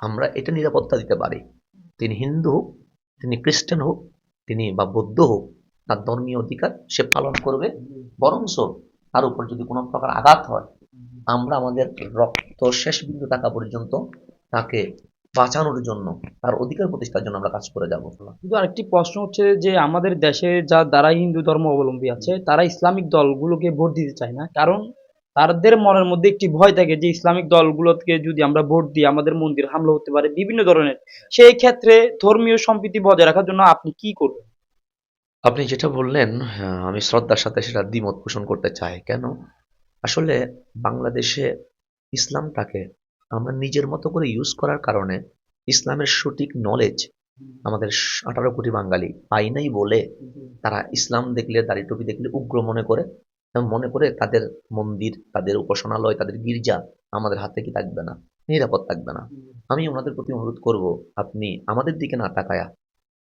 আমরা এটা নিরাপত্তা দিতে পারি। তিনি হিন্দু হোক, তিনি খ্রিস্টান হোক, তিনি বা বৌদ্ধ হোক, তার ধর্মীয় অধিকার সে পালন করবে। বরঞ্চ তার উপর যদি কোনো প্রকার আঘাত হয়, আমরা আমাদের রক্ত শেষ বিন্দু থাকা পর্যন্ত তাকে বাঁচানোর জন্য, তার অধিকার প্রতিষ্ঠার জন্য আমরা কাজ করে যাব। কিন্তু আরেকটি প্রশ্ন হচ্ছে যে আমাদের দেশে যারা হিন্দু ধর্ম অবলম্বী আছে তারা ইসলামিক দলগুলোকে ভোট দিতে চায় না, কারণ তাদের মনের মধ্যে একটি ভয় থাকে যে ইসলামিক দলগুলোকে যদি আমরা ভোট দিই আমাদের মন্দির হামলা হতে পারে বিভিন্ন ধরনের। সেই ক্ষেত্রে ধর্মীয় সম্প্রীতি বজায় রাখার জন্য আপনি কি করবেন? আপনি যেটা বললেন, আমি শ্রদ্ধার সাথে সেটা দ্বিমত পোষণ করতে চাই। কেন? আসলে বাংলাদেশে ইসলামটাকে আমরা নিজের মতো করে ইউজ করার কারণে ইসলামের সঠিক নলেজ আমাদের 18 কোটি বাঙালি পাই নাই বলে তারা ইসলাম দেখলে, দাড়ি টুপি দেখলে উগ্র মনে করে এবং মনে করে তাদের মন্দির, তাদের উপাসনালয়, তাদের গির্জা আমাদের হাতে কি থাকবে না, নিরাপদ থাকবে না। আমি ওনাদের প্রতি অনুরোধ করব, আপনি আমাদের দিকে না তাকায়া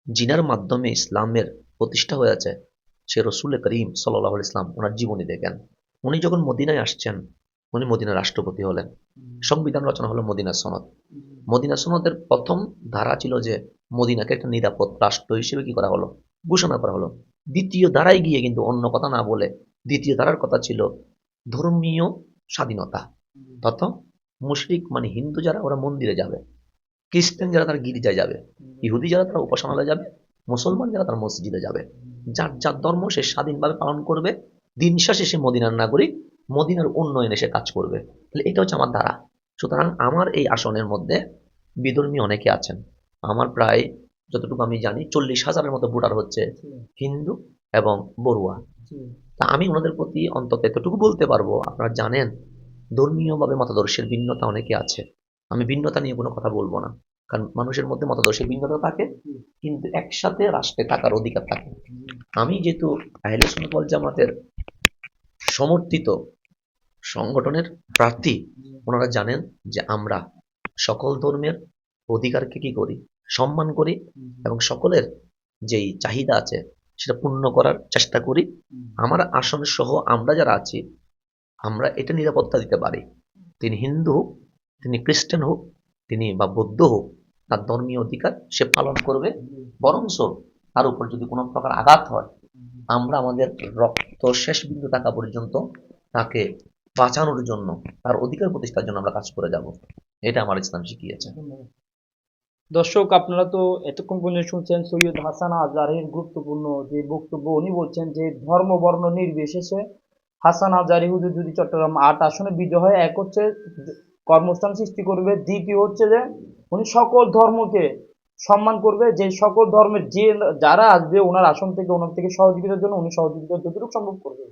জিনার মাধ্যমে ইসলামের প্রতিষ্ঠা হয়েছে সে রসুল করিম সাল্লাহ ইসলাম, ওনার জীবনী দেখেন। উনি যখন মদিনায় আসছেন, উনি মদিনার রাষ্ট্রপতি হলেন। সংবিধান রচনা হলো মদিনা সনদ। মদিনা সনদের প্রথম ধারা ছিল যে মদিনাকে একটা নিরাপদ রাষ্ট্র হিসেবে কি করা হলো, ঘোষণা করা হলো। দ্বিতীয় ধারায় গিয়ে কিন্তু অন্য কথা না বলে দ্বিতীয় ধারার কথা ছিল ধর্মীয় স্বাধীনতা। তথা মুশরিক মানে হিন্দু যারা, ওরা মন্দিরে যাবে, খ্রিস্টান যারা তারা গির্জায় যাবে, ইহুদি যারা তারা উপাসনালয়ে যাবে, মুসলমান যারা তারা মসজিদে যাবে। যার যার ধর্ম সে স্বাধীনভাবে পালন করবে। দিন শেষে সে মদিনার নাগরিক, মদিনার উন্নয়নে সে কাজ করবে। তাহলে এটা হচ্ছে আমার ধারা। সুতরাং আমার এই আসনের মধ্যে বিধর্মী অনেকে আছেন। আমার প্রায় যতটুকু আমি জানি 40,000-এর মতো ভোটার হচ্ছে হিন্দু এবং বড়ুয়া। তা আমি ওনাদের প্রতি অন্তত এতটুকু বলতে পারবো, আপনারা জানেন ধর্মীয়ভাবে মতাদর্শের ভিন্নতা অনেকে আছে। আমি ভিন্নতা নিয়ে কোনো কথা বলবো না, কারণ মানুষের মধ্যে মতাদর্শের ভিন্নতা থাকে, কিন্তু একসাথে রাষ্ট্রে থাকার অধিকার থাকে। আমি যেহেতু আহলে সুন্নাত ওয়াল জামাতের সমর্থিত সংগঠনের প্রার্থী, ওনারা জানেন যে আমরা সকল ধর্মের অধিকারকে কি করি, সম্মান করি এবং সকলের যেই চাহিদা আছে সেটা পূর্ণ করার চেষ্টা করি। আমার আসন সহ আমরা যারা আছি, আমরা এটা নিরাপত্তা দিতে পারি। তিনি হিন্দু হোক, তিনি খ্রিস্টান হোক, তিনি বা বৌদ্ধ হোক, তার ধর্মীয় অধিকার সে পালন করবে। বরঞ্চ তার উপর যদি কোনো প্রকার আঘাত হয়, আমরা আমাদের রক্ত শেষ বিন্দু থাকা পর্যন্ত তাকে বাঁচানোর জন্য, তার অধিকার প্রতিষ্ঠার জন্য আমরা কাজ করে যাব। এটা আমার ইসলাম শিখিয়েছে। দর্শক, আপনারা তো এতক্ষণ পর্যন্ত শুনছেন সৈয়দ হাসান আজহারীর গুরুত্বপূর্ণ যে বক্তব্য। উনি বলছেন যে ধর্ম বর্ণ নির্বিশেষে হাসান আজহারী হুজুর যদি চট্টগ্রাম 8 আসনে বিজয় হয়, এক হচ্ছে কর্মস্থান সৃষ্টি করবে, দ্বিতীয় হচ্ছে যে উনি সকল ধর্মকে সম্মান করবে, যে সকল ধর্মের যে যারা আসবে ওনার আসন থেকে ওনার থেকে সহযোগিতার জন্য উনি সহযোগিতা যতটুকু সম্ভব করবে।